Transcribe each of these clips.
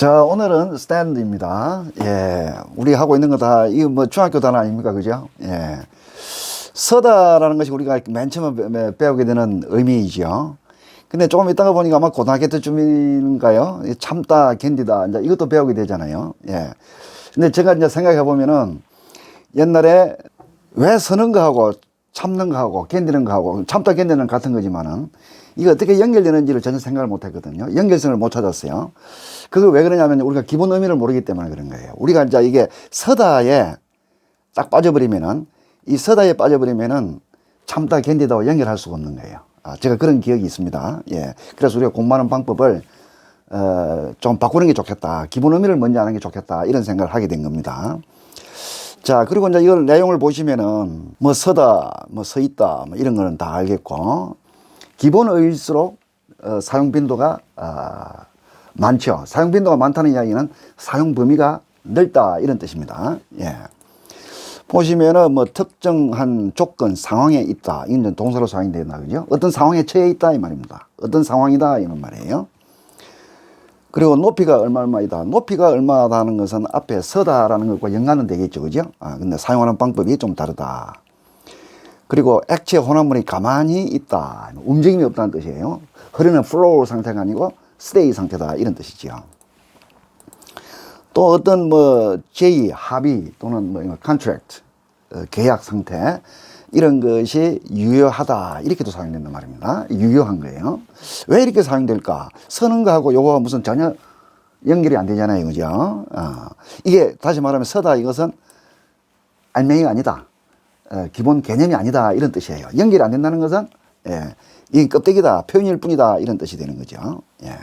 자, 오늘은 스탠드입니다. 예. 우리 하고 있는 거 다, 이거 뭐 중학교 단어 아닙니까? 그죠? 예. 서다라는 것이 우리가 맨 처음에 배우게 되는 의미이죠. 근데 조금 있다가 보니까 아마 고등학교 때쯤인가요? 참다, 견디다. 이제 이것도 배우게 되잖아요. 예. 근데 제가 이제 생각해 보면은 옛날에 왜 서는 거하고 참는 거하고 견디는 거하고 참다 견디는 같은 거지만은 이거 어떻게 연결되는지를 전혀 생각을 못 했거든요. 연결성을 못 찾았어요. 그걸 왜 그러냐면 우리가 기본 의미를 모르기 때문에 그런 거예요. 우리가 이제 이게 서다에 딱 빠져버리면은 이 서다에 빠져버리면은 참다 견디다와 연결할 수가 없는 거예요. 제가 그런 기억이 있습니다. 예. 그래서 우리가 공부하는 방법을 좀 바꾸는 게 좋겠다. 기본 의미를 먼저 하는 게 좋겠다. 이런 생각을 하게 된 겁니다. 자, 그리고 이제 이걸 내용을 보시면은 뭐 서다, 뭐 서 있다, 뭐 이런 거는 다 알겠고 기본 의일수록 사용 빈도가 많죠. 사용 빈도가 많다는 이야기는 사용 범위가 넓다 이런 뜻입니다. 예. 보시면은 뭐 특정한 조건 상황에 있다. 이건 동사로 사용이 된다. 그죠? 어떤 상황에 처해 있다 이 말입니다. 어떤 상황이다 이런 말이에요. 그리고 높이가 얼마이다. 높이가 얼마다는 것은 앞에 서다라는 것과 연관은 되겠죠. 그죠? 근데 사용하는 방법이 좀 다르다. 그리고 액체 혼합물이 가만히 있다. 움직임이 없다는 뜻이에요. 흐르는 flow 상태가 아니고 stay 상태다. 이런 뜻이죠. 또 어떤 뭐 제의, 합의 또는 뭐 contract, 계약 상태 이런 것이 유효하다 이렇게도 사용된단 말입니다. 유효한 거예요. 왜 이렇게 사용될까? 서는 거하고 요거가 무슨 전혀 연결이 안 되잖아요. 그죠? 이게 다시 말하면 서다 이것은 알맹이가 아니다. 기본 개념이 아니다 이런 뜻이에요. 연결이 안 된다는 것은 이 껍데기다 표현일 뿐이다 이런 뜻이 되는 거죠. 예.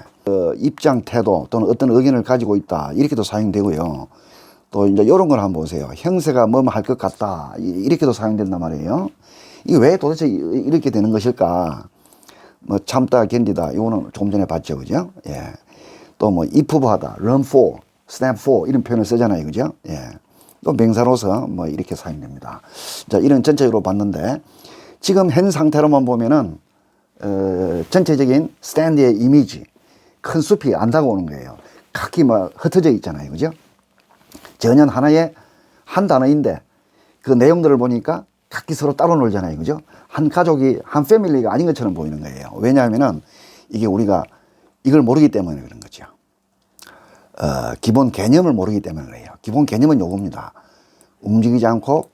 입장 태도 또는 어떤 의견을 가지고 있다 이렇게도 사용되고요. 또 이제 이런 걸 한번 보세요. 형세가 뭐뭐 할 것 같다 이렇게도 사용된단 말이에요. 이게 왜 도대체 이렇게 되는 것일까? 뭐 참다 견디다 이거는 조금 전에 봤죠, 그죠? 예. 또 뭐 if하다, run for, stand for 이런 표현을 쓰잖아요, 그죠? 예. 또 명사로서 뭐 이렇게 사용됩니다. 자, 이런 전체적으로 봤는데 지금 현 상태로만 보면은 전체적인 스탠드의 이미지 큰 숲이 안 다가오는 거예요. 각기 막 흩어져 있잖아요, 그죠? 전혀 하나의 한 단어인데 그 내용들을 보니까 각기 서로 따로 놀잖아요, 그죠? 한 가족이 한 패밀리가 아닌 것처럼 보이는 거예요. 왜냐하면은 이게 우리가 이걸 모르기 때문에 그런 거죠. 기본 개념을 모르기 때문에 그래요. 기본 개념은 요겁니다. 움직이지 않고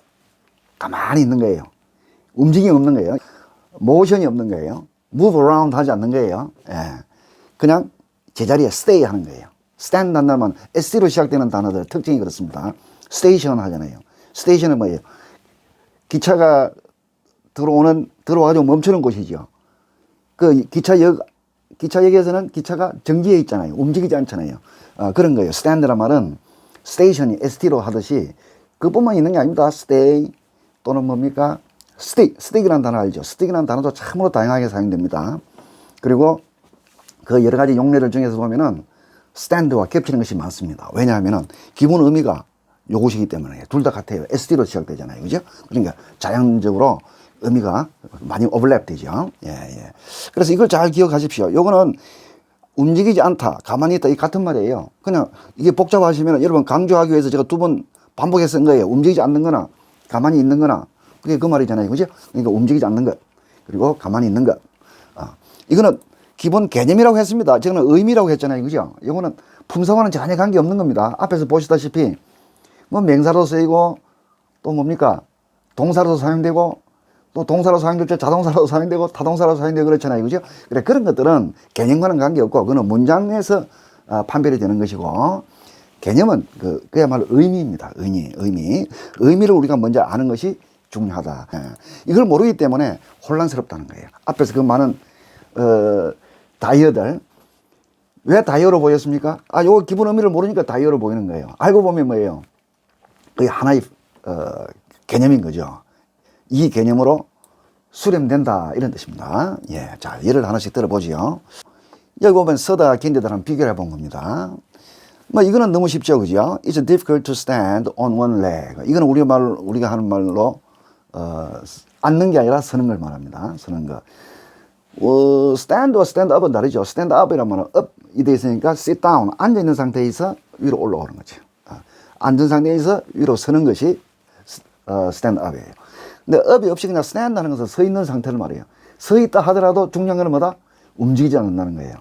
가만히 있는 거예요. 움직임이 없는 거예요. 모션이 없는 거예요. move around 하지 않는 거예요. 예. 그냥 제자리에 stay 하는 거예요. stand 한다면 ST로 시작되는 단어들 특징이 그렇습니다. station 하잖아요. station은 뭐예요? 기차가 들어와가지고 멈추는 곳이죠. 그 기차역에서는 기차가 정지해 있잖아요. 움직이지 않잖아요. 그런 거예요. stand란 말은 station이 ST로 하듯이 그뿐만 있는 게 아닙니다. stay 또는 뭡니까? stick이라는 단어 알죠? stick이라는 단어도 참으로 다양하게 사용됩니다. 그리고 그 여러 가지 용례를 중에서 보면은 stand와 겹치는 것이 많습니다. 왜냐하면은 기본 의미가 요것이기 때문에 둘 다 같아요. ST로 시작되잖아요. 그죠? 그러니까 자연적으로 의미가 많이 오버랩 되죠. 예. 그래서 이걸 잘 기억하십시오. 요거는 움직이지 않다, 가만히 있다, 이 같은 말이에요. 그냥 이게 복잡하시면 여러분 강조하기 위해서 제가 두 번 반복해서 쓴 거예요. 움직이지 않는 거나 가만히 있는 거나 그게 그 말이잖아요. 그죠? 그러니까 움직이지 않는 것 그리고 가만히 있는 것. 이거는 기본 개념이라고 했습니다. 저는 의미라고 했잖아요. 그죠? 이거는 품사와는 전혀 관계 없는 겁니다. 앞에서 보시다시피 뭐 명사로 쓰이고 또 뭡니까? 동사로도 사용되고 또 동사로 사용될 때 자동사로 사용되고 타동사로 사용되고 그렇잖아요. 그죠? 그래, 그런 것들은 개념과는 관계없고 그거는 문장에서 판별이 되는 것이고 개념은 그야말로 의미입니다. 의미를 우리가 먼저 아는 것이 중요하다. 이걸 모르기 때문에 혼란스럽다는 거예요. 앞에서 그 많은 다이어들 왜 다이어로 보였습니까? 요거 기본 의미를 모르니까 다이어로 보이는 거예요. 알고 보면 뭐예요? 그게 하나의 개념인 거죠. 이 개념으로 수렴된다 이런 뜻입니다. 예, 자, 예를 하나씩 들어보지요. 여기 보면 서다 견디다랑 비교를 해본 겁니다. 뭐 이거는 너무 쉽죠, 그죠? It's difficult to stand on one leg. 이거는 우리가 하는 말로 앉는 게 아니라 서는 걸 말합니다. 서는 거. stand와 stand up은 다르죠. stand up이란 말은 up이 되어 있으니까 sit down, 앉아 있는 상태에서 위로 올라오는 거죠. 앉은 상태에서 위로 서는 것이 stand up이에요. 근데 up이 없이 그냥 stand 하는 것은 서 있는 상태를 말해요. 서 있다 하더라도 중요한 건 뭐다? 움직이지 않는다는 거예요.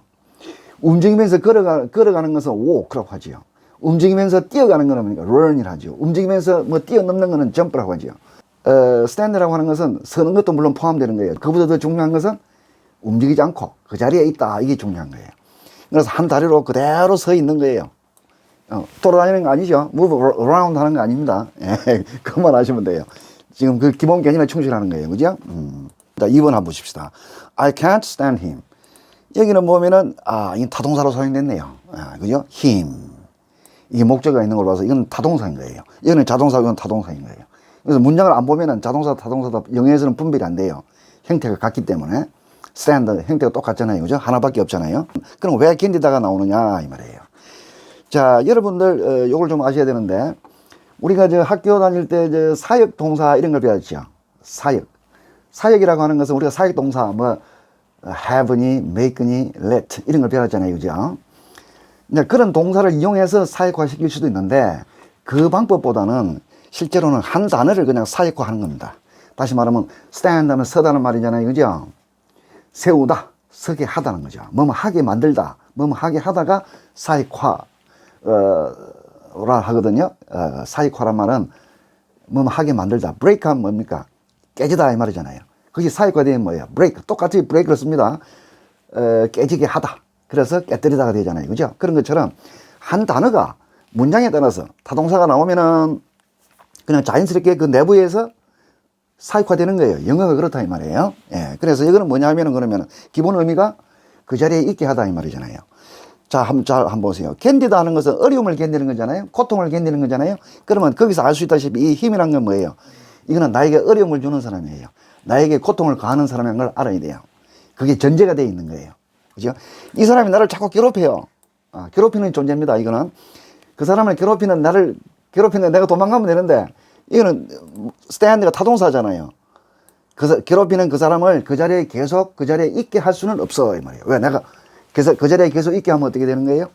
움직이면서 걸어가는 것은 walk라고 하지요. 움직이면서 뛰어가는 거는 뭡니까? run이라 하죠. 움직이면서 뭐 뛰어넘는 거는 jump라고 하지요. stand라고 하는 것은 서는 것도 물론 포함되는 거예요. 그보다 더 중요한 것은 움직이지 않고 그 자리에 있다. 이게 중요한 거예요. 그래서 한 다리로 그대로 서 있는 거예요. 돌아다니는 거 아니죠. move around 하는 거 아닙니다. 예, 그것만 아시면 돼요. 지금 그 기본 개념에 충실하는 거예요. 그죠? 자, 2번 한번 보십시다. I can't stand him. 여기는 보면은, 이건 타동사로 사용됐네요. 그죠? him. 이게 목적어가 있는 걸로 봐서 이건 타동사인 거예요. 이거는 자동사, 이건 타동사인 거예요. 그래서 문장을 안 보면은 자동사, 타동사다 영어에서는 분별이 안 돼요. 형태가 같기 때문에. stand, 형태가 똑같잖아요. 그죠? 하나밖에 없잖아요. 그럼 왜 견디다가 나오느냐, 이 말이에요. 자, 여러분들, 요걸 좀 아셔야 되는데, 우리가 학교 다닐 때 사역 동사 이런 걸 배웠죠. 사역. 사역이라고 하는 것은 우리가 사역 동사, have니, make니, let 이런 걸 배웠잖아요. 그죠? 이제 그런 동사를 이용해서 사역화 시킬 수도 있는데, 그 방법보다는 실제로는 한 단어를 그냥 사역화 하는 겁니다. 다시 말하면, stand는 서다는 말이잖아요. 그죠? 세우다, 서게 하다는 거죠. 뭐뭐 하게 만들다, 뭐뭐 하게 하다가 사역화, 라 하거든요. 사역화란 말은 뭐뭐 하게 만들다. break 하면 뭡니까? 깨지다 이 말이잖아요. 그게 사역화되면 뭐예요? break. 똑같이 break를 씁니다. 깨지게 하다. 그래서 깨뜨리다가 되잖아요. 그죠? 그런 것처럼 한 단어가 문장에 따라서 타동사가 나오면은 그냥 자연스럽게 그 내부에서 사역화되는 거예요. 영어가 그렇다 이 말이에요. 예. 그래서 이거는 뭐냐면은 그러면은 기본 의미가 그 자리에 있게 하다 이 말이잖아요. 자, 한번 보세요. 견디다 하는 것은 어려움을 견디는 거잖아요. 고통을 견디는 거잖아요. 그러면 거기서 알 수 있다시피 이 힘이란 건 뭐예요? 이거는 나에게 어려움을 주는 사람이에요. 나에게 고통을 가하는 사람인 걸 알아야 돼요. 그게 전제가 되어 있는 거예요. 그죠? 이 사람이 나를 자꾸 괴롭혀요. 괴롭히는 존재입니다. 이거는. 그 사람을 나를 괴롭히는데 내가 도망가면 되는데, 이거는 stand가 타동사잖아요. 괴롭히는 그 사람을 그 자리에 계속 그 자리에 있게 할 수는 없어. 이 말이에요. 왜? 내가 그래서 그 자리에 계속 있게 하면 어떻게 되는 거예요?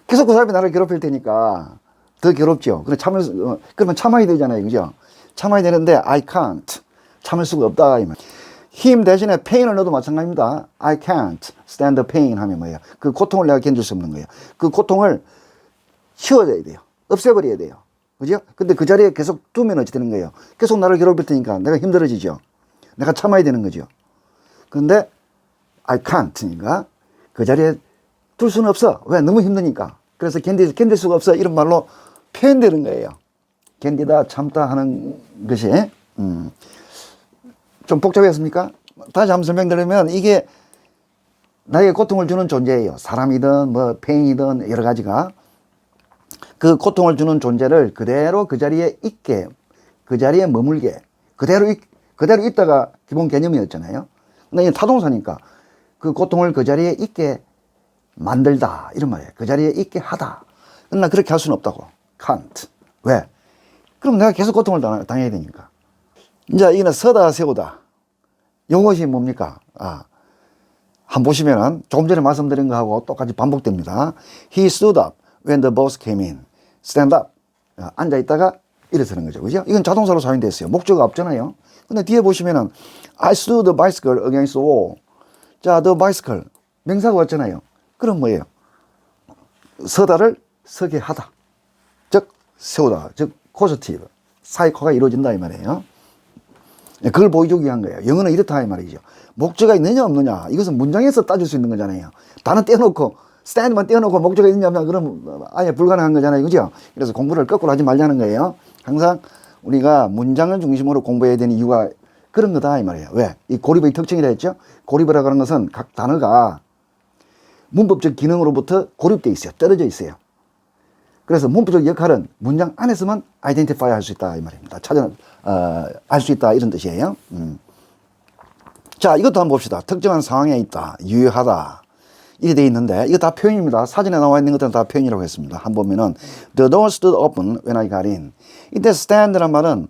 계속 그 사람이 나를 괴롭힐 테니까 더 괴롭죠. 그러면 참아야 되잖아요. 그죠? 참아야 되는데 I can't. 참을 수가 없다. 이 말. 힘 대신에 pain을 넣어도 마찬가지입니다. I can't stand the pain 하면 뭐예요? 그 고통을 내가 견딜 수 없는 거예요. 그 고통을 치워줘야 돼요. 없애버려야 돼요. 그죠? 근데 그 자리에 계속 두면 어찌 되는 거예요? 계속 나를 괴롭힐 테니까 내가 힘들어지죠. 내가 참아야 되는 거죠. 근데 I can't니까 그 자리에 둘 수는 없어. 왜? 너무 힘드니까. 그래서 견딜 수가 없어. 이런 말로 표현되는 거예요. 견디다, 참다 하는 것이. 좀 복잡했습니까? 다시 한번 설명드리면 이게 나에게 고통을 주는 존재예요. 사람이든 페인이든 여러 가지가. 그 고통을 주는 존재를 그대로 그 자리에 있게, 그 자리에 머물게, 그대로 있다가 기본 개념이었잖아요. 근데 이게 타동사니까 그 고통을 그 자리에 있게 만들다 이런 말이에요. 그 자리에 있게 하다. 나 그렇게 할 수는 없다고. can't. 왜? 그럼 내가 계속 고통을 당해야 되니까. 이제 이거는 서다 세우다. 이것이 뭡니까? 한번 보시면은 조금 전에 말씀드린 거하고 똑같이 반복됩니다. He stood up when the boss came in. stand up. 앉아 있다가 일어서는 거죠. 그죠? 이건 자동사로 사용됐어요. 목적어가 없잖아요. 근데 뒤에 보시면은 I stood the bicycle against the wall. 자, the bicycle. 명사가 왔잖아요. 그럼 뭐예요? 서다를 서게 하다. 즉, 세우다. 즉, causative. 사역화가 이루어진다 이 말이에요. 그걸 보여주기 위한 거예요. 영어는 이렇다 이 말이죠. 목적어가 있느냐 없느냐. 이것은 문장에서 따질 수 있는 거잖아요. 단어 떼어놓고 stand만 떼어놓고 목적어가 있느냐 없느냐 그러면 아예 불가능한 거잖아요. 그죠? 그래서 공부를 거꾸로 하지 말자는 거예요. 항상 우리가 문장을 중심으로 공부해야 되는 이유가 그런 거다 이 말이에요. 왜? 이 고립의 특징이라 했죠. 고립이라고 하는 것은 각 단어가 문법적 기능으로부터 고립되어 있어요. 떨어져 있어요. 그래서 문법적 역할은 문장 안에서만 아이덴티파이 할 수 있다 이 말입니다. 알 수 있다 이런 뜻이에요. 자, 이것도 한번 봅시다. 특정한 상황에 있다, 유효하다 이렇게 돼 있는데 이거 다 표현입니다. 사진에 나와 있는 것들은 다 표현이라고 했습니다. 한번 보면은 The door stood open when I got in. 이때 stand란 말은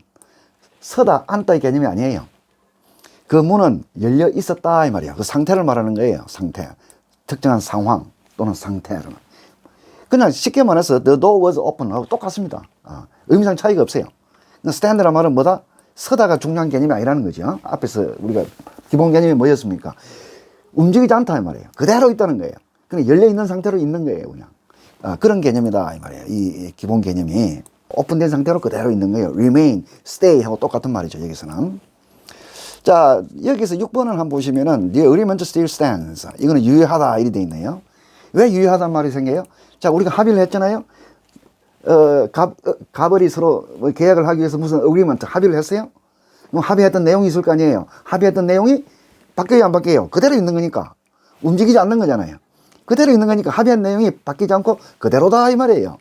서다, 앉다의 개념이 아니에요. 그 문은 열려 있었다 이 말이야. 그 상태를 말하는 거예요. 상태. 특정한 상황 또는 상태를. 그냥 쉽게 말해서 the door was open 하고 똑같습니다. 의미상 차이가 없어요. stand란 말은 뭐다? 서다가 중요한 개념이 아니라는 거죠. 앞에서 우리가 기본 개념이 뭐였습니까? 움직이지 않다 이 말이에요. 그대로 있다는 거예요. 그냥 열려 있는 상태로 있는 거예요. 그냥 그런 개념이다 이 말이에요. 이 기본 개념이 오픈된 상태로 그대로 있는 거예요. remain, stay 하고 똑같은 말이죠. 여기서는. 자, 여기서 6번을 한번 보시면은 the agreement still stands. 이거는 유효하다 이리 돼 있네요. 왜 유효하단 말이 생겨요? 자, 우리가 합의를 했잖아요. 가벌이 서로 계약을 하기 위해서 무슨 agreement 합의를 했어요? 그럼 합의했던 내용이 있을 거 아니에요. 합의했던 내용이 바뀌어요, 안 바뀌어요? 그대로 있는 거니까. 움직이지 않는 거잖아요. 그대로 있는 거니까 합의한 내용이 바뀌지 않고 그대로다 이 말이에요.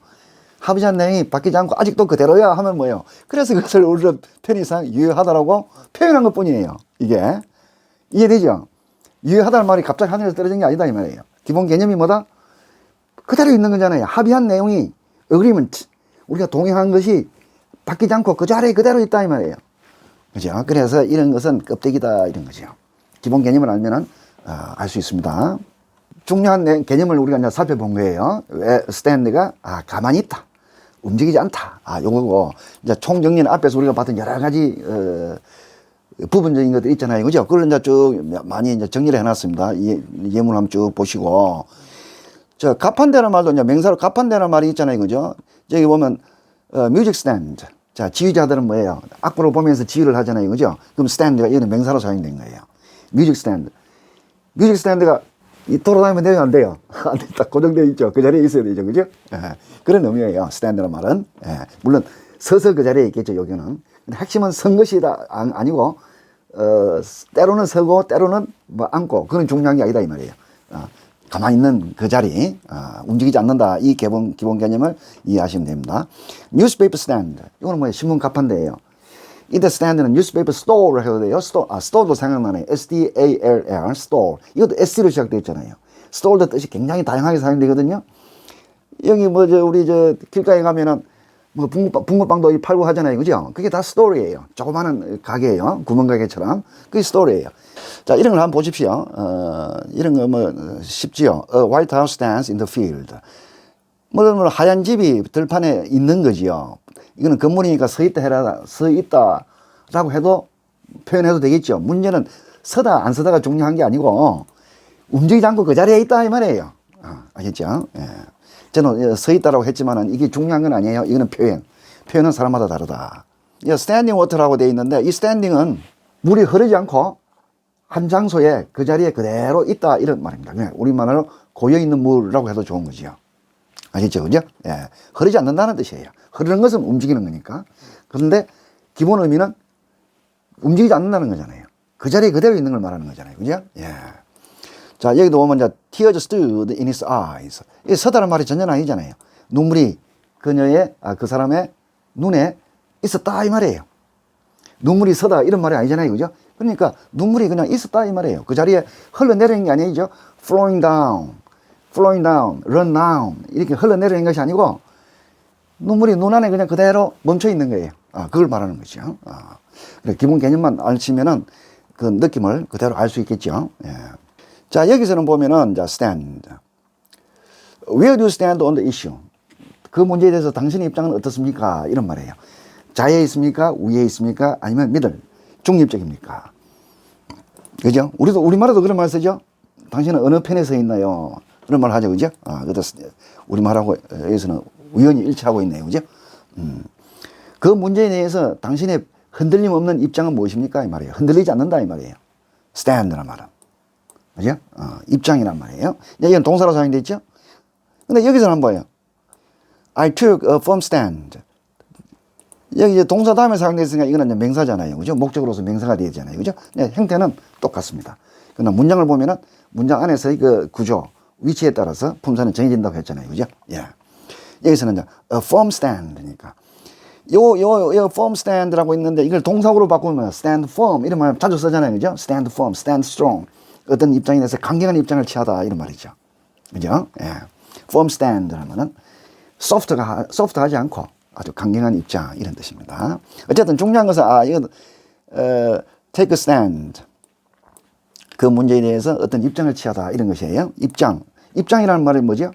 합의한 내용이 바뀌지 않고 아직도 그대로야 하면 뭐예요? 그래서 그것을 우리가 편의상 유효하다라고 표현한 것 뿐이에요. 이게. 이해되죠? 유효하다는 말이 갑자기 하늘에서 떨어진 게 아니다 이 말이에요. 기본 개념이 뭐다? 그대로 있는 거잖아요. 합의한 내용이 agreement, 우리가 동의한 것이 바뀌지 않고 그 자리에 그대로 있다 이 말이에요. 그죠? 그래서 이런 것은 껍데기다 이런 거죠. 기본 개념을 알면은 알 수 있습니다. 중요한 개념을 우리가 이제 살펴본 거예요. 왜 stand가 가만히 있다, 움직이지 않다. 요거고 이제 총정리는 앞에서 우리가 봤던 여러 가지 부분적인 것들 있잖아요, 그죠? 그걸 이제 쭉 많이 이제 정리를 해놨습니다. 이 예문 한번 쭉 보시고. 저 가판대라는 말도 이제 명사로 가판대라는 말이 있잖아요, 그죠? 저기 보면 music stand. 자, 지휘자들은 뭐예요? 악보를 보면서 지휘를 하잖아요, 그죠? 그럼 stand가 이거는 명사로 사용된 거예요. music stand. music stand가 돌아다니면 돼요, 안 돼요? 안 돼, 딱 고정되어 있죠. 그 자리에 있어야 되죠, 그죠? 그런 의미예요, stand라는 말은. 물론 서서 그 자리에 있겠죠, 여기는. 근데 핵심은 선 것이 아니고 때로는 서고 때로는 뭐 앉고, 그건 중요한 게 아니다 이 말이에요. 가만히 있는 그 자리, 움직이지 않는다. 이 기본 개념을 이해하시면 됩니다. newspaper stand. 이거는 뭐예요? 신문 가판대예요. 이 stand는 newspaper store를 해도 돼요. store도 생각나네요. S-T-A-L-L, store. 이것도 S-로 시작되어 있잖아요. store도 뜻이 굉장히 다양하게 사용되거든요. 여기 우리 길가에 가면은 붕어빵도 팔고 하잖아요, 그죠? 그게 다 스토어예요. 조그마한 가게예요. 구멍가게처럼. 그게 스토어예요. 자, 이런 걸 한번 보십시오. 이런 거 쉽지요. A white house stands in the field. 하얀 집이 들판에 있는 거지요. 이거는 건물이니까 서 있다라고 해도 표현해도 되겠죠. 문제는 서다 안 서다가 중요한 게 아니고 움직이지 않고 그 자리에 있다 이 말이에요. 아셨죠? 예. 저는 서 있다라고 했지만은 이게 중요한 건 아니에요. 이거는 표현은 사람마다 다르다. 스탠딩 워터라고 되어 있는데 이 스탠딩은 물이 흐르지 않고 한 장소에 그 자리에 그대로 있다 이런 말입니다. 그냥 우리말로 고여 있는 물이라고 해도 좋은 거지요. 아시죠? 그죠? 예. 흐르지 않는다는 뜻이에요. 흐르는 것은 움직이는 거니까. 그런데 기본 의미는 움직이지 않는다는 거잖아요. 그 자리에 그대로 있는 걸 말하는 거잖아요. 그죠? 예. 자, 여기도 보면 이제 tears stood in his eyes. 이 서다는 말이 전혀 아니잖아요. 눈물이 그녀의, 그 사람의 눈에 있었다 이 말이에요. 눈물이 서다 이런 말이 아니잖아요. 그죠? 그러니까 눈물이 그냥 있었다 이 말이에요. 그 자리에 흘러내리는 게 아니죠. flowing down, run down 이렇게 흘러내리는 것이 아니고 눈물이 눈 안에 그냥 그대로 멈춰 있는 거예요. 그걸 말하는 거죠. 기본 개념만 아시면은 그 느낌을 그대로 알 수 있겠죠. 예. 자, 여기서는 보면은, 자, stand. Where do you stand on the issue? 그 문제에 대해서 당신의 입장은 어떻습니까? 이런 말이에요. 좌에 있습니까? 우에 있습니까? 아니면 middle, 중립적입니까? 그죠? 우리말에도 그런 말 쓰죠? 당신은 어느 편에 서 있나요? 그런 말 하죠, 그죠? 그것도 우리말하고 여기서는 우연히 일치하고 있네요, 그죠? 그 문제에 대해서 당신의 흔들림 없는 입장은 무엇입니까? 이 말이에요. 흔들리지 않는다, 이 말이에요. stand란 말은. 그죠? 입장이란 말이에요. 이건 동사로 사용되어 있죠? 근데 여기서는 한번 봐요. I took a firm stand. 여기 이제 동사 다음에 사용되어 있으니까 이거는 이제 명사잖아요. 그죠? 목적으로서 명사가 되잖아요. 그죠? 형태는 똑같습니다. 그러나 문장을 보면은 문장 안에서의 그 구조, 위치에 따라서 품사는 정해진다고 했잖아요. 그죠? 예. 여기서는 이제 a firm stand니까. 요 firm stand라고 있는데 이걸 동사구로 바꾸면 stand firm 이런 말 자주 쓰잖아요. 그죠? stand firm, stand strong. 어떤 입장에 대해서 강경한 입장을 취하다 이런 말이죠. 그죠? 예. firm stand 하면은 소프트하지 않고 아주 강경한 입장 이런 뜻입니다. 어쨌든 중요한 것은 이건 take a stand. 그 문제에 대해서 어떤 입장을 취하다 이런 것이에요. 입장이라는 말은 뭐죠?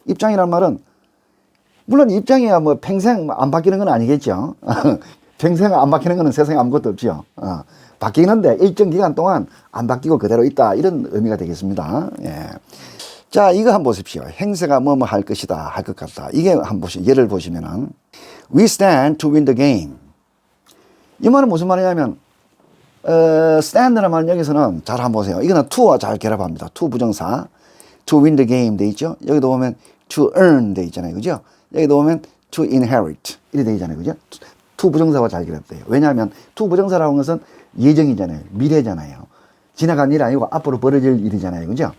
입장이라는 말은 물론 입장이야 뭐 평생 안 바뀌는 건 아니겠죠. 평생 안 바뀌는 거는 세상에 아무것도 없죠. 바뀌는데 일정 기간 동안 안 바뀌고 그대로 있다 이런 의미가 되겠습니다. 예. 자, 이거 한번 보십시오. 행세가 뭐뭐 할 것이다, 할 것 같다. 이게 한번 보시면 예를 보시면은 We stand to win the game. 이 말은 무슨 말이냐면 stand라는 말은 여기서는 잘 한번 보세요. 이거는 to와 잘 결합합니다. to 부정사, to win the game 돼 있죠. 여기도 보면 to earn 돼 있잖아요, 그죠? 여기도 보면 to inherit 이렇게 돼 있잖아요, 그죠? to 부정사와 잘 결합돼요. 왜냐하면 to 부정사라고 하는 것은 예정이잖아요, 미래잖아요. 지나간 일이 아니고 앞으로 벌어질 일이잖아요, 그죠?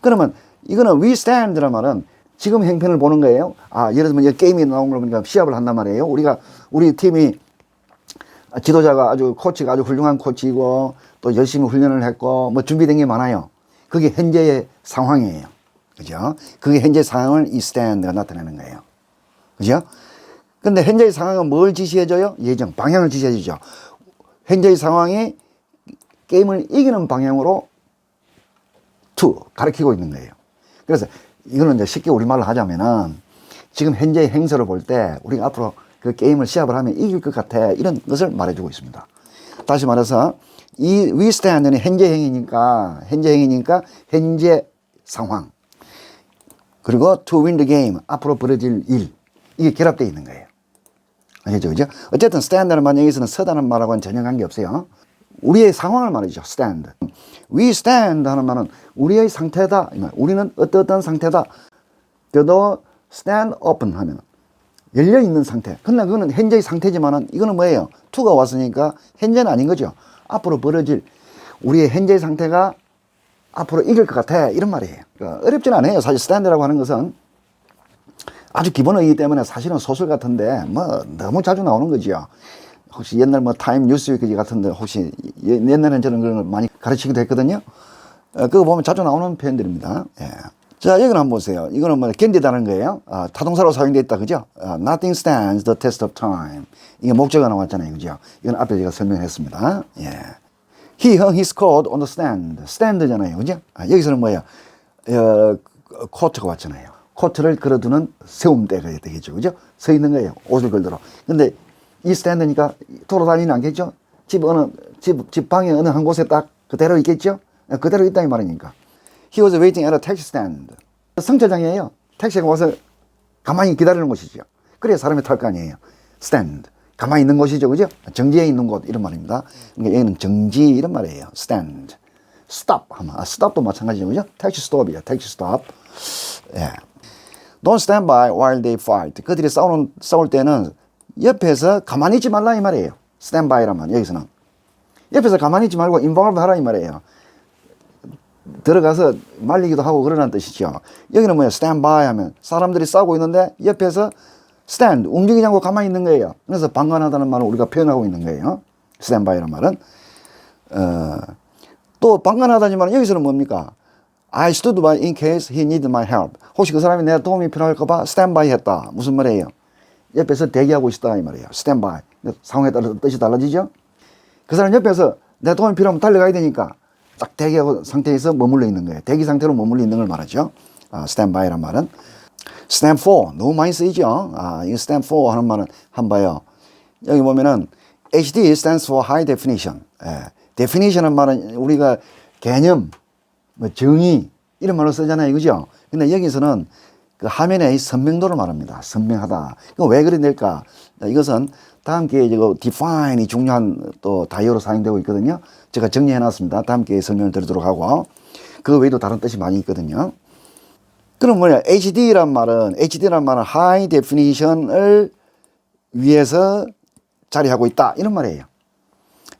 그러면 이거는 we stand라는 말은 지금 행편을 보는 거예요. 예를 들면 게임이 나온 걸 보니까 시합을 한단 말이에요. 우리 팀이 지도자가 코치가 아주 훌륭한 코치이고 또 열심히 훈련을 했고 뭐 준비된 게 많아요. 그게 현재의 상황이에요. 그죠? 그게 현재 상황을 이 stand가 나타내는 거예요. 그죠? 근데 현재의 상황은 뭘 지시해줘요? 예정, 방향을 지시해주죠. 현재의 상황이 게임을 이기는 방향으로 가리키고 있는 거예요. 그래서 이거는 이제 쉽게 우리말로 하자면은 지금 현재의 행세를 볼 때 우리가 앞으로 그 게임을 시합을 하면 이길 것 같아 이런 것을 말해주고 있습니다. 다시 말해서 이 we stand는 현재 행위니까 현재 상황 그리고 to win the game 앞으로 벌어질 일 이게 결합되어 있는 거예요. 아시죠? 그죠? 어쨌든 stand라는 말 여기서는 서다는 말하고는 전혀 관계없어요. 우리의 상황을 말이죠. stand. We stand 하는 말은 우리의 상태다. 우리는 어떤 상태다. The stand open 하면 열려있는 상태. 근데 그거는 현재의 상태지만은 이거는 뭐예요? to가 왔으니까 현재는 아닌 거죠. 앞으로 벌어질 우리의 현재의 상태가 앞으로 이길 것 같아. 이런 말이에요. 그러니까 어렵진 않아요. 사실 stand라고 하는 것은 아주 기본어이기 때문에 사실은 소설 같은데 뭐 너무 자주 나오는 거죠. 혹시 옛날 뭐 타임 뉴스위크 같은데 혹시 옛날에는 저는 그런 걸 많이 가르치기도 했거든요. 그거 보면 자주 나오는 표현들입니다. 예. 자, 여기는 한번 보세요. 이거는 뭐 견디다는 거예요. 타동사로 사용되어 있다, 그죠? Nothing stands the test of time. 이게 목적어가 나왔잖아요, 그죠? 이건 앞에 제가 설명했습니다. 예. He hung his coat on the stand. stand잖아요, 그죠? 여기서는 뭐예요? 코트가 왔잖아요. 코트를 걸어두는 세움대가 되겠죠, 그죠? 서 있는 거예요. 옷을 걸들어. 근데 이 스탠드니까 돌아다니는 않겠죠? 집 방에 어느 한 곳에 딱 그대로 있겠죠? 그대로 있다 이 말이니까. He was waiting at a taxi stand. 승차장이에요. 택시가 와서 가만히 기다리는 곳이죠. 그래야 사람이 탈 거 아니에요. stand. 가만히 있는 곳이죠, 그죠? 정지해 있는 곳 이런 말입니다. 그러니까 여기는 정지 이런 말이에요. stand. stop 하면 stop도 마찬가지죠, 그죠? 택시 스톱이에요. 택시 스톱. 예. Don't stand by while they fight. 그들이 싸울 때는 옆에서 가만히 있지 말라 이 말이에요. stand by라면 여기서는 옆에서 가만히 있지 말고 involve 하라 이 말이에요. 들어가서 말리기도 하고 그러는 뜻이죠. 여기는 뭐예요? stand by 하면 사람들이 싸우고 있는데 옆에서 stand 움직이지 않고 가만히 있는 거예요. 그래서 방관하다는 말을 우리가 표현하고 있는 거예요. stand by라는 말은 또 방관하다지만 여기서는 뭡니까? I stood by in case he needed my help. 혹시 그 사람이 내 도움이 필요할까 봐 stand by 했다. 무슨 말이에요? 옆에서 대기하고 있다 이 말이에요. stand by. 상황에 따라서 뜻이 달라지죠? 그 사람 옆에서 내 도움이 필요하면 달려가야 되니까 딱 대기하고 상태에서 머물러 있는 거예요. 대기 상태로 머물러 있는 걸 말하죠. stand by란 말은. stand for. 너무 많이 쓰이죠? 이 stand for 하는 말은 한번 봐요. 여기 보면은 HD stands for high definition. definition은 말은 우리가 개념, 뭐 정의 이런 말로 쓰잖아요, 그죠? 근데 여기서는 그 화면의 선명도를 말합니다. 선명하다. 왜 그래 될까? 이것은 다음 기회에 이거 define이 중요한 또 단어로 사용되고 있거든요. 제가 정리해 놨습니다. 다음 기회에 설명을 드리도록 하고 그 외에도 다른 뜻이 많이 있거든요. 그럼 뭐냐? HD란 말은 high definition을 위해서 자리하고 있다 이런 말이에요.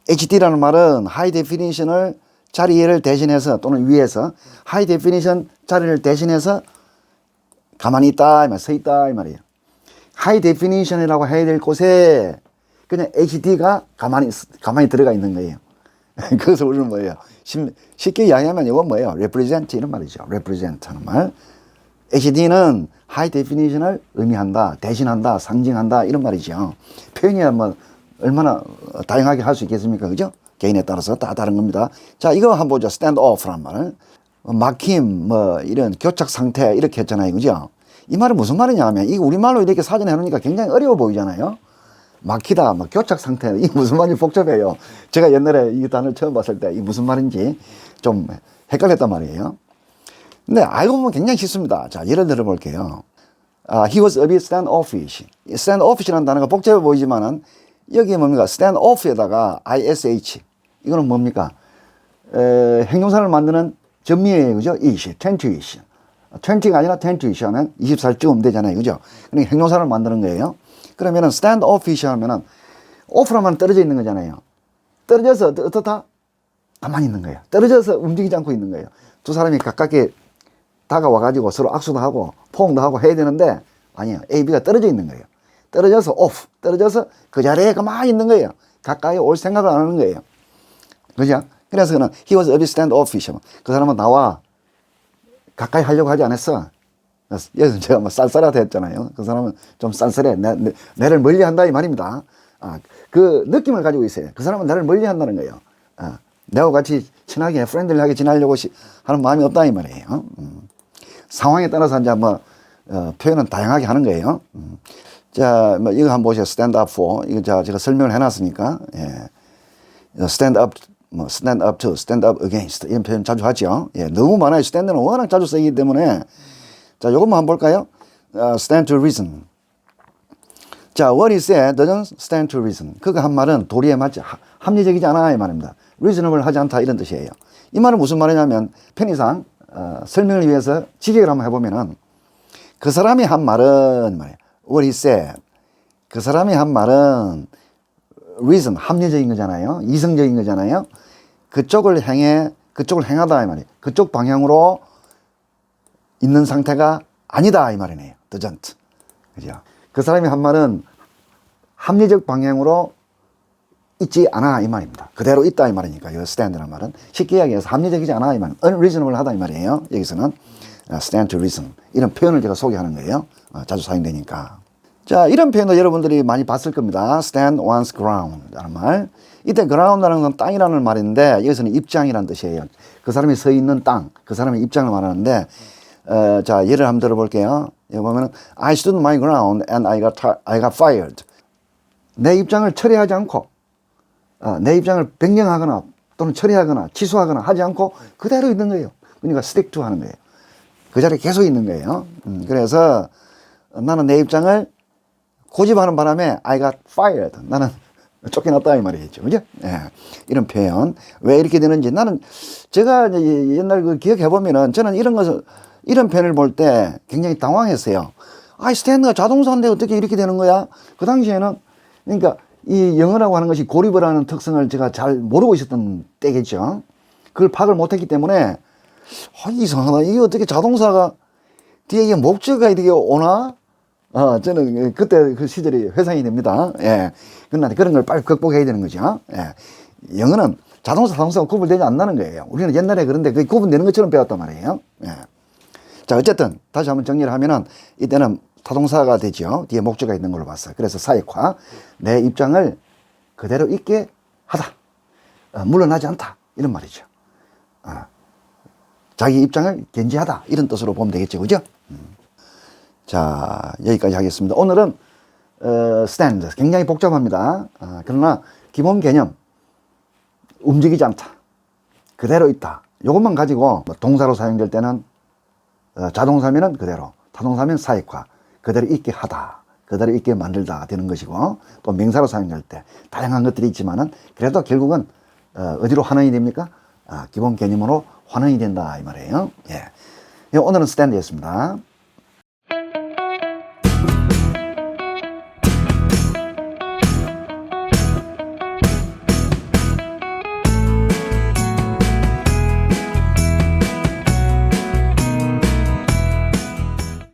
HD라는 말은 high definition을 자리를 대신해서 또는 위해서 high definition 자리를 대신해서 가만히 있다, 서 있다 이 말이에요. high definition이라고 해야 될 곳에 그냥 HD가 가만히 들어가 있는 거예요. 그래서 우리는 뭐예요? 쉽게 이야기하면 이건 뭐예요? represent 이런 말이죠. represent 하는 말. HD는 high definition을 의미한다, 대신한다, 상징한다 이런 말이죠. 표현이 뭐 얼마나 다양하게 할 수 있겠습니까? 그죠? 개인에 따라서 다 다른 겁니다. 자, 이거 한번 보죠. stand off란 말. 막힘, 뭐, 이런 교착 상태, 이렇게 했잖아요. 그죠? 이 말은 무슨 말이냐 하면, 이거 우리말로 이렇게 사전에 해놓으니까 굉장히 어려워 보이잖아요. 막히다, 뭐, 교착 상태. 이게 무슨 말인지 복잡해요. 제가 옛날에 이 단어를 처음 봤을 때, 이게 무슨 말인지 좀 헷갈렸단 말이에요. 근데 알고 보면 굉장히 쉽습니다. 자, 예를 들어 볼게요. He was a bit standoffish. standoffish라는 단어가 복잡해 보이지만은, 여기에 뭡니까? standoff에다가 ish. 이거는 뭡니까? 형용사를 만드는 전미예요. 그죠? ish, tend to ish. 20가 아니라 tend to ish 하면 24를 찍으면 되잖아요. 그죠? 그러니까 형용사를 만드는 거예요. 그러면은 standoffish 하면은 off라면 떨어져 있는 거잖아요. 떨어져서 어떻다? 가만히 있는 거예요. 떨어져서 움직이지 않고 있는 거예요. 두 사람이 가깝게 다가와가지고 서로 악수도 하고 포옹도 하고 해야 되는데 아니요. A, B가 떨어져 있는 거예요. 떨어져서 off, 떨어져서 그 자리에 가만히 있는 거예요. 가까이 올 생각을 안 하는 거예요. 그죠? 그래서 그는 he was a bit standoffish. 그 사람은 나와 가까이 하려고 하지 않았어. 여기서 제가 뭐 쌀쌀하다 했잖아요. 그 사람은 좀 쌀쌀해. 나를 멀리 한다 이 말입니다. 그 느낌을 가지고 있어요. 그 사람은 나를 멀리 한다는 거예요. 내가 같이 친하게 프렌들리하게 지내려고 하는 마음이 없다 이 말이에요. 상황에 따라서 이제 뭐 표현은 다양하게 하는 거예요. 자, 뭐 이거 한번 보세요. stand up for. 이거 제가 설명을 해놨으니까. 예. stand up, 뭐 stand up to, stand up against 이런 표현 자주 하죠. 예, 너무 많아요. stand는 워낙 자주 쓰이기 때문에. 자, 요것만 한번 볼까요? stand to reason. 자, what he said doesn't stand to reason. 그가 한 말은 도리에 맞지 합리적이지 않아 이 말입니다. reasonable 하지 않다 이런 뜻이에요. 이 말은 무슨 말이냐면 편의상 설명을 위해서 직역을 한번 해보면은 그 사람이 한 말은 말이에요. what he said. 그 사람이 한 말은 reason 합리적인 거잖아요. 이성적인 거잖아요. 그쪽을 행하다 이 말이에요. 그쪽 방향으로 있는 상태가 아니다 이 말이네요. doesn't. 그죠? 그 사람이 한 말은 합리적 방향으로 있지 않아 이 말입니다. 그대로 있다 이 말이니까 이 stand라는 말은 쉽게 이야기해서 합리적이지 않아 이 말은 unreasonable 하다 이 말이에요. 여기서는 stand to reason 이런 표현을 제가 소개하는 거예요. 자주 사용되니까. 자, 이런 표현도 여러분들이 많이 봤을 겁니다. stand one's ground 라는 말. 이때 ground라는 건 땅이라는 말인데 여기서는 입장이라는 뜻이에요. 그 사람이 서 있는 땅, 그 사람의 입장을 말하는데 자, 예를 한번 들어볼게요. 여기 보면은 I stood my ground and I got fired. 내 입장을 처리하지 않고 내 입장을 변경하거나 또는 처리하거나 취소하거나 하지 않고 그대로 있는 거예요. 그러니까 stick to 하는 거예요. 그 자리에 계속 있는 거예요. 그래서 나는 내 입장을 고집하는 바람에 I got fired. 나는 쫓겨났다 이 말이겠죠. 그죠? 예. 이런 표현. 왜 이렇게 되는지 나는 제가 옛날 그 기억해보면은 저는 이런 표현을 볼 때 굉장히 당황했어요. 스탠드가 자동사인데 어떻게 이렇게 되는 거야? 그 당시에는 그러니까 이 영어라고 하는 것이 고립을 하는 특성을 제가 잘 모르고 있었던 때겠죠. 그걸 파악을 못했기 때문에 이상하다. 이게 어떻게 자동사가 뒤에 이게 목적어가 이렇게 오나? 저는 그때 그 시절이 회상이 됩니다. 예. 그런데 그런 걸 빨리 극복해야 되는 거죠. 예. 영어는 자동사, 동사가 구분되지 않는다는 거예요. 우리는 옛날에 그런데 그게 구분되는 것처럼 배웠단 말이에요. 예. 자, 어쨌든 다시 한번 정리를 하면은 이때는 타동사가 되죠. 뒤에 목적어가 있는 걸로 봤어요. 그래서 사역화. 내 입장을 그대로 있게 하다. 물러나지 않다. 이런 말이죠. 자기 입장을 견지하다. 이런 뜻으로 보면 되겠죠. 그죠? 자, 여기까지 하겠습니다. 오늘은 stand. 굉장히 복잡합니다. 그러나 기본 개념. 움직이지 않다. 그대로 있다. 이것만 가지고 동사로 사용될 때는 자동사면은 그대로, 타동사면 사역화. 그대로 있게 하다. 그대로 있게 만들다 되는 것이고 또 명사로 사용할 때 다양한 것들이 있지만은 그래도 결국은 어디로 환원이 됩니까? 기본 개념으로 환원이 된다 이 말이에요. 예. 오늘은 스탠드였습니다.